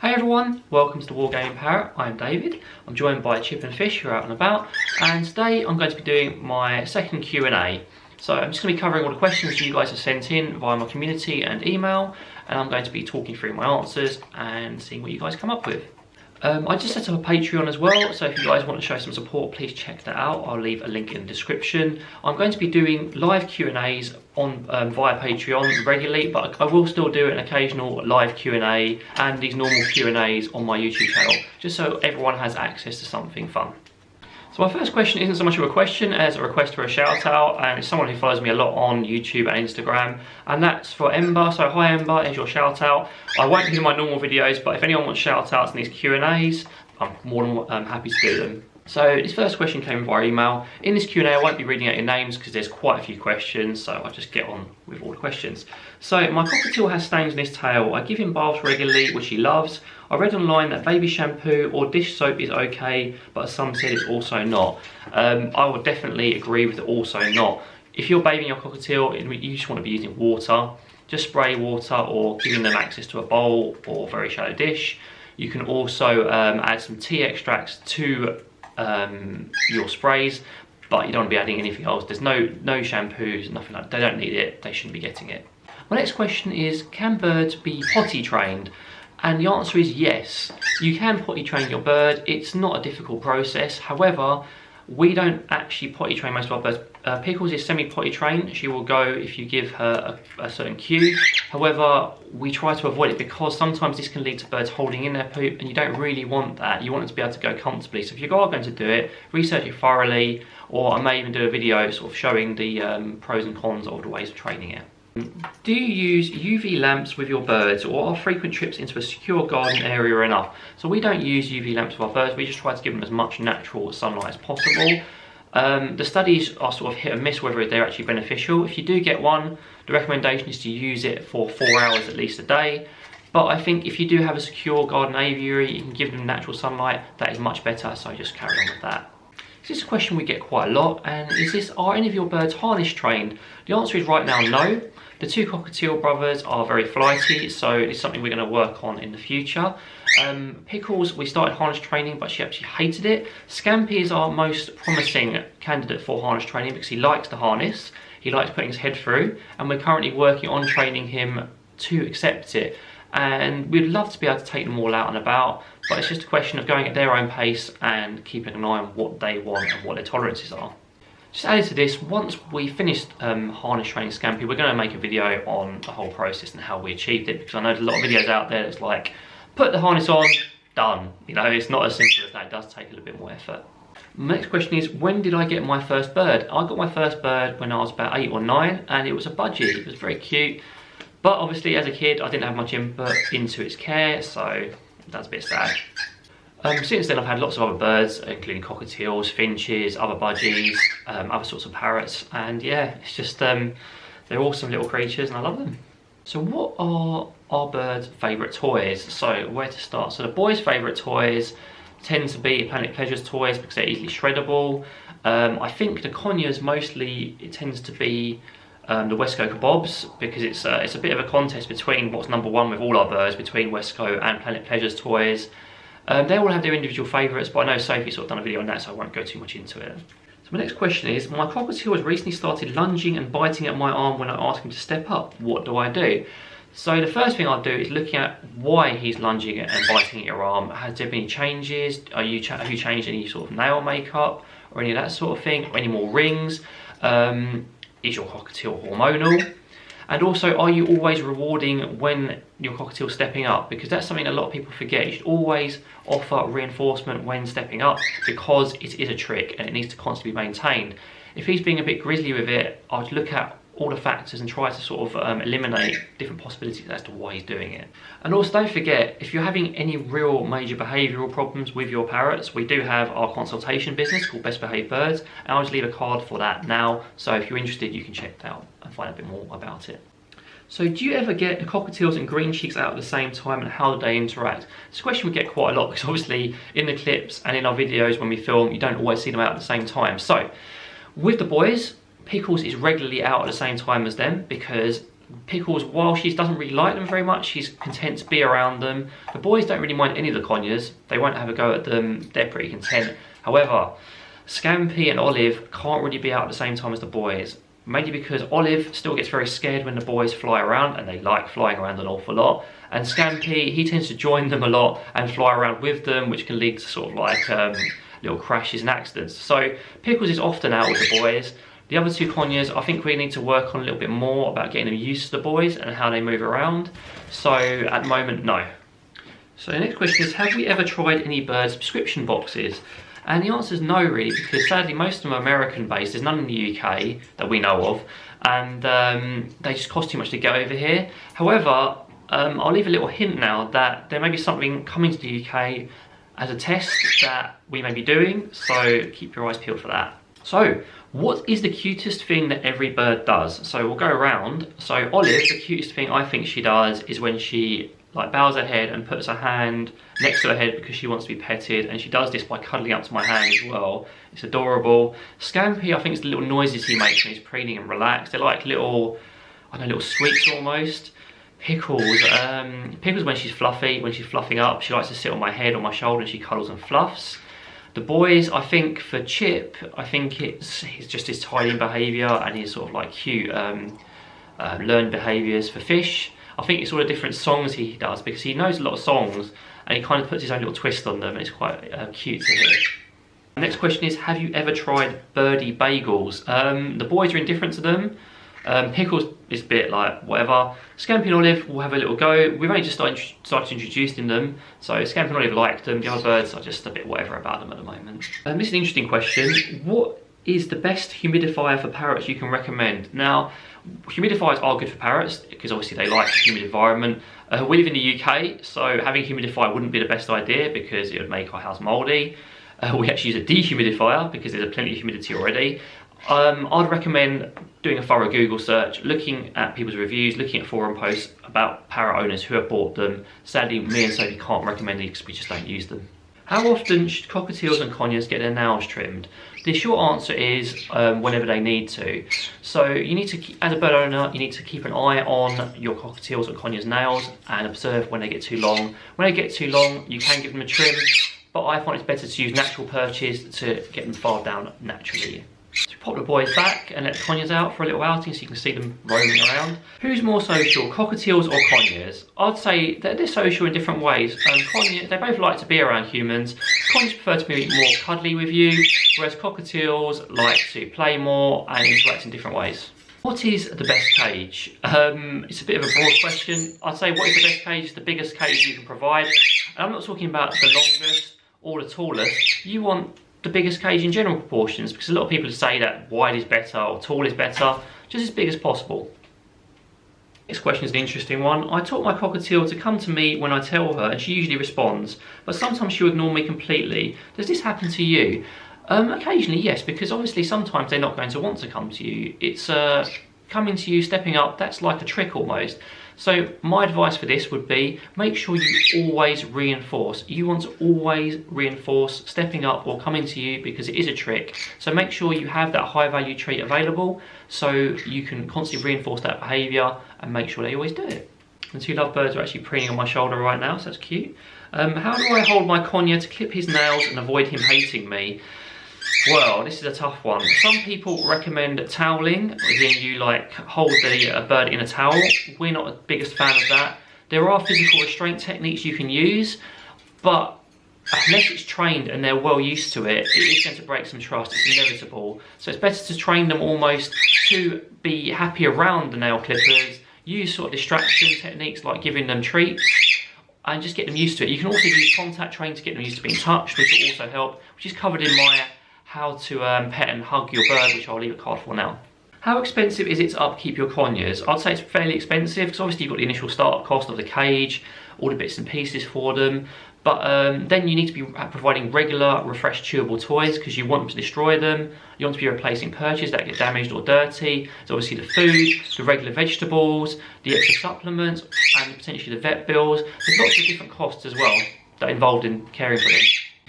Hey everyone, welcome to the Wargaming Parrot. I'm David. I'm joined by Chip and Fish who are out and about, and today I'm going to be doing my second Q&A. So I'm just going to be covering all the questions you guys have sent in via my community and email, and I'm going to be talking through my answers and seeing what you guys come up with. I just set up a Patreon as well, so if you guys want to show some support, please check that out. I'll leave a link in the description. I'm going to be doing live Q&As on via Patreon regularly, but I will still do an occasional live Q&A and these normal Q&As on my YouTube channel, just so everyone has access to something fun. So my first question isn't so much of a question as a request for a shout out, and it's someone who follows me a lot on YouTube and Instagram, and that's for Ember. So hi Ember, here's your shout out. I won't be doing my normal videos, but if anyone wants shout outs in these Q&As, I'm more than happy to do them. So this first question came via email. In this Q&A, I won't be reading out your names because there's quite a few questions, so I'll just get on with all the questions. So my cockatiel has stains in his tail. I give him baths regularly, which he loves. I read online that baby shampoo or dish soap is okay, but some said it's also not. I would definitely agree with the also not. If you're bathing your cockatiel, you just want to be using water. Just spray water or giving them access to a bowl or a very shallow dish. You can also add some tea extracts to your sprays, but you don't want to be adding anything else. There's no shampoos, nothing like that. They don't need it, they shouldn't be getting it. My next question is, can birds be potty trained? And the answer is yes. You can potty train your bird. It's not a difficult process. However, we don't actually potty train most of our birds. Pickles is semi-potty trained. She will go if you give her a certain cue. However, we try to avoid it because sometimes this can lead to birds holding in their poop, and you don't really want that. You want them to be able to go comfortably. So if you are going to do it, research it thoroughly, or I may even do a video sort of showing the pros and cons of the ways of training it. Do you use UV lamps with your birds, or are frequent trips into a secure garden area enough? So we don't use UV lamps with our birds. We just try to give them as much natural sunlight as possible. The studies are sort of hit and miss whether they're actually beneficial. If you do get one, the recommendation is to use it for 4 hours at least a day. But I think if you do have a secure garden aviary, you can give them natural sunlight. That is much better, so just carry on with that. This is a question we get quite a lot, and is this, are any of your birds harness trained? The answer is right now no. The two cockatiel brothers are very flighty, so it's something we're going to work on in the future. Pickles, we started harness training, but she actually hated it. Scampy is our most promising candidate for harness training because he likes the harness, he likes putting his head through, and we're currently working on training him to accept it. And we'd love to be able to take them all out and about, but it's just a question of going at their own pace and keeping an eye on what they want and what their tolerances are. Just added to this, once we finished harness training Scampy, we're going to make a video on the whole process and how we achieved it, because I know there's a lot of videos out there that's like, put the harness on, done. You know, it's not as simple as that. It does take a little bit more effort. My next question is, when did I get my first bird? I got my first bird when I was about 8 or 9, and it was a budgie. It was very cute. But obviously, as a kid, I didn't have much input into its care, so that's a bit sad. Since then, I've had lots of other birds, including cockatiels, finches, other budgies, other sorts of parrots, and yeah, it's just, they're awesome little creatures, and I love them. So what are our birds' favourite toys? So where to start? So the boys' favourite toys tend to be Planet Pleasure's toys because they're easily shreddable. I think the conures mostly, it tends to be the Westco Kebobs, because it's a bit of a contest between what's number one with all our birds, between Westco and Planet Pleasure's toys. They all have their individual favourites, but I know Sophie's sort of done a video on that, so I won't go too much into it. So my next question is, my cockatiel has recently started lunging and biting at my arm when I ask him to step up. What do I do? So the first thing I'll do is looking at why he's lunging and biting at your arm. Has there been any changes? Have you changed any sort of nail makeup or any of that sort of thing? Or any more rings? Is your cockatiel hormonal? And also, are you always rewarding when your cockatiel's stepping up? Because that's something a lot of people forget. You should always offer reinforcement when stepping up, because it is a trick and it needs to constantly be maintained. If he's being a bit grisly with it, I'd look at all the factors and try to sort of eliminate different possibilities as to why he's doing it. And also, don't forget, if you're having any real major behavioural problems with your parrots, we do have our consultation business called Best Behaved Birds, and I'll just leave a card for that now, so if you're interested you can check it out and find a bit more about it. So do you ever get the cockatiels and green cheeks out at the same time, and how do they interact? It's a question we get quite a lot, because obviously in the clips and in our videos when we film, you don't always see them out at the same time. So with the boys, Pickles is regularly out at the same time as them, because Pickles, while she doesn't really like them very much, she's content to be around them. The boys don't really mind any of the conures. They won't have a go at them. They're pretty content. However, Scampi and Olive can't really be out at the same time as the boys. Mainly because Olive still gets very scared when the boys fly around, and they like flying around an awful lot. And Scampi, he tends to join them a lot and fly around with them, which can lead to sort of like little crashes and accidents. So Pickles is often out with the boys. The other two conures, I think we need to work on a little bit more about getting them used to the boys and how they move around. So at the moment, no. So the next question is, have we ever tried any bird subscription boxes? And the answer is no, really, because sadly most of them are American based. There's none in the UK that we know of, and they just cost too much to get over here. However, I'll leave a little hint now that there may be something coming to the UK as a test that we may be doing, so keep your eyes peeled for that. So, what is the cutest thing that every bird does? So we'll go around. So Olive, the cutest thing I think she does is when she like bows her head and puts her hand next to her head because she wants to be petted, and she does this by cuddling up to my hand as well. It's adorable. Scampi, I think it's the little noises he makes when he's preening and relaxed. They're like little, I don't know, little squeaks almost. Pickles, Pickles when she's fluffy, when she's fluffing up, she likes to sit on my head, on my shoulder, and she cuddles and fluffs. The boys, I think for Chip, I think it's just his tidy behaviour and his sort of like cute learned behaviours. For Fish, I think it's all the different songs he does, because he knows a lot of songs and he kind of puts his own little twist on them, and it's quite cute to hear. The next question is, have you ever tried birdie bagels? The boys are indifferent to them. Pickles is a bit like whatever. Scampi and Olive will have a little go. We've only just started introducing them, so Scampi and Olive like them. The other birds are just a bit whatever about them at the moment. This is an interesting question. What is the best humidifier for parrots you can recommend? Now, humidifiers are good for parrots because obviously they like a humid environment. We live in the UK, so having a humidifier wouldn't be the best idea because it would make our house mouldy. We actually use a dehumidifier because there's plenty of humidity already. I'd recommend doing a thorough Google search, looking at people's reviews, looking at forum posts about parrot owners who have bought them. Sadly, me and Sophie can't recommend these because we just don't use them. How often should cockatiels and conures get their nails trimmed? The short answer is whenever they need to. So you need to, as a bird owner, you need to keep an eye on your cockatiels and conures' nails and observe when they get too long. When they get too long, you can give them a trim, but I find it's better to use natural perches to get them filed down naturally. So pop the boys back and let the conures out for a little outing so you can see them roaming around. Who's more social, cockatiels or conures? I'd say that they're social in different ways. Conures, they both like to be around humans. Conures prefer to be more cuddly with you, whereas cockatiels like to play more and interact in different ways. What is the best cage? It's a bit of a broad question. I'd say what is the best cage? The biggest cage you can provide. And I'm not talking about the longest or the tallest. You want the biggest cage in general proportions, because a lot of people say that wide is better or tall is better, just as big as possible. This question is an interesting one. I taught my cockatiel to come to me when I tell her, and she usually responds, but sometimes she'll ignore me completely. Does this happen to you? Occasionally, yes, because obviously sometimes they're not going to want to come to you. It's coming to you, stepping up, that's like a trick almost. So my advice for this would be, make sure you always reinforce. You want to always reinforce stepping up or coming to you because it is a trick. So make sure you have that high value trait available so you can constantly reinforce that behaviour and make sure they always do it. The two lovebirds are actually preening on my shoulder right now, so that's cute. How do I hold my conure to clip his nails and avoid him hating me? Well, this is a tough one. Some people recommend toweling, as in you like hold the bird in a towel. We're not the biggest fan of that. There are physical restraint techniques you can use, but unless it's trained and they're well used to it, it is going to break some trust. It's inevitable. So it's better to train them almost to be happy around the nail clippers, use sort of distraction techniques like giving them treats, and just get them used to it. You can also use contact training to get them used to being touched, which will also help, which is covered in my how to pet and hug your bird, which I'll leave a card for now. How expensive is it to upkeep your conures? I'd say it's fairly expensive because obviously you've got the initial start cost of the cage, all the bits and pieces for them, but then you need to be providing regular refreshed chewable toys because you want them to destroy them. You want to be replacing perches that get damaged or dirty. There's obviously the food, the regular vegetables, the extra supplements, and potentially the vet bills. There's lots of different costs as well that are involved in caring for them.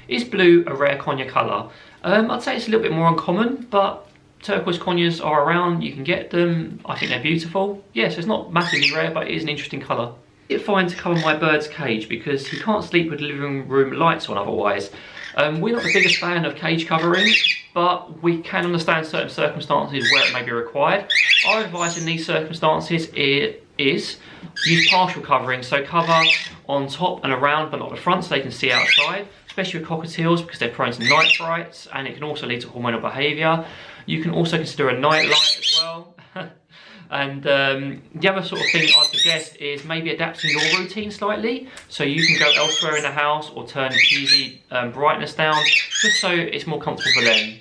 Is blue a rare conure colour? I'd say it's a little bit more uncommon, but turquoise conures are around, you can get them. I think they're beautiful. Yes, it's not massively rare, but it is an interesting colour. It's fine to cover my bird's cage because he can't sleep with living room lights on otherwise. We're not the biggest fan of cage covering, but we can understand certain circumstances where it may be required. Our advice in these circumstances is use partial covering, so cover on top and around but not the front so they can see outside, especially with cockatiels because they're prone to night frights and it can also lead to hormonal behaviour. You can also consider a night light as well. And the other sort of thing I'd suggest is maybe adapting your routine slightly, so you can go elsewhere in the house or turn the TV brightness down, just so it's more comfortable for them.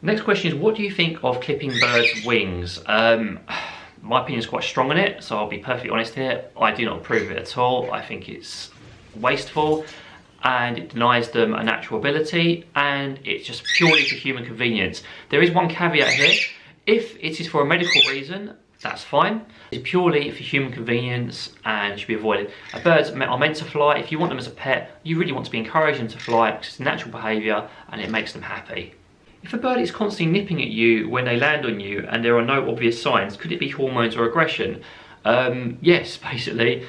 Next question is, what do you think of clipping birds' wings? My opinion is quite strong on it, so I'll be perfectly honest here. I do not approve of it at all. I think it's wasteful and it denies them a natural ability, and it's just purely for human convenience. There is one caveat here. If it is for a medical reason, that's fine. It's purely for human convenience and should be avoided. Birds are meant to fly. If you want them as a pet, you really want to be encouraging them to fly because it's natural behaviour and it makes them happy. If a bird is constantly nipping at you when they land on you and there are no obvious signs, could it be hormones or aggression? Yes, basically.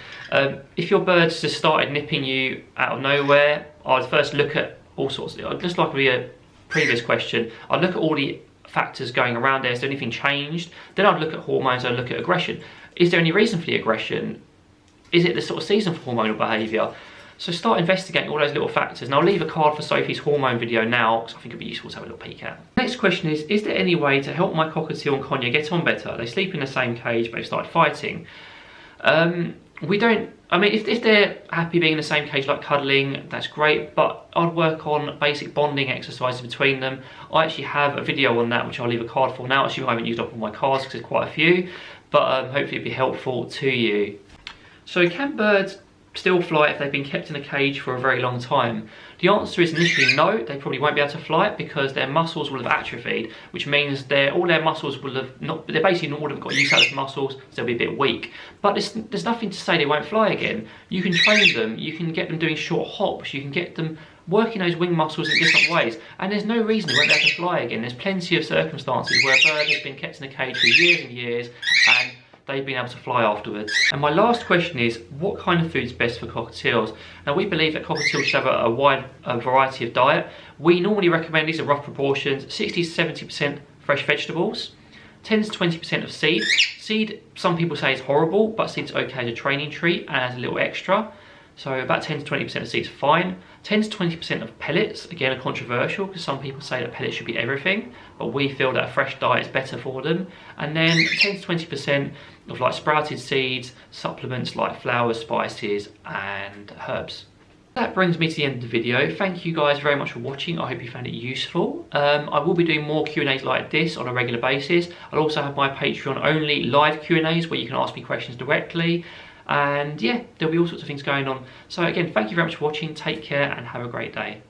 If your bird's just started nipping you out of nowhere, I'd first look at all sorts of, just like a previous question, I'd look at all the factors going around there. Is there anything changed? Then I'd look at hormones, I'd look at aggression. Is there any reason for the aggression? Is it the sort of season for hormonal behaviour? So start investigating all those little factors. And I'll leave a card for Sophie's hormone video now because I think it'd be useful to have a little peek at. Next question is there any way to help my cockatiel and conure get on better? They sleep in the same cage but they've started fighting. We don't, I mean, if they're happy being in the same cage, like cuddling, that's great, but I'd work on basic bonding exercises between them. I actually have a video on that, which I'll leave a card for now. Actually, I haven't used up all my cards because there's quite a few, but hopefully it'll be helpful to you. So can birds still fly if they've been kept in a cage for a very long time? The answer is initially no, they probably won't be able to fly because their muscles will have atrophied, which means all their muscles will have not, they're basically not would have got used to those muscles, so they'll be a bit weak. But there's nothing to say they won't fly again. You can train them, you can get them doing short hops, you can get them working those wing muscles in different ways, and there's no reason they won't be able to fly again. There's plenty of circumstances where a bird has been kept in a cage for years and years, and they've been able to fly afterwards. And my last question is, what kind of food is best for cockatiels? Now, we believe that cockatiels should have a wide variety of diet. We normally recommend, these are rough proportions, 60 to 70% fresh vegetables, 10 to 20% of seed. Seed, some people say is horrible, but seed's okay as a training treat and as a little extra. So about 10 to 20% of seeds fine. 10 to 20% of pellets, again are controversial because some people say that pellets should be everything, but we feel that a fresh diet is better for them. And then 10 to 20% of like sprouted seeds, supplements like flowers, spices and herbs. That brings me to the end of the video. Thank you guys very much for watching. I hope you found it useful. I will be doing more Q&As like this on a regular basis. I'll also have my Patreon only live Q&As where you can ask me questions directly. And yeah, there'll be all sorts of things going on. So again, thank you very much for watching. Take care and have a great day.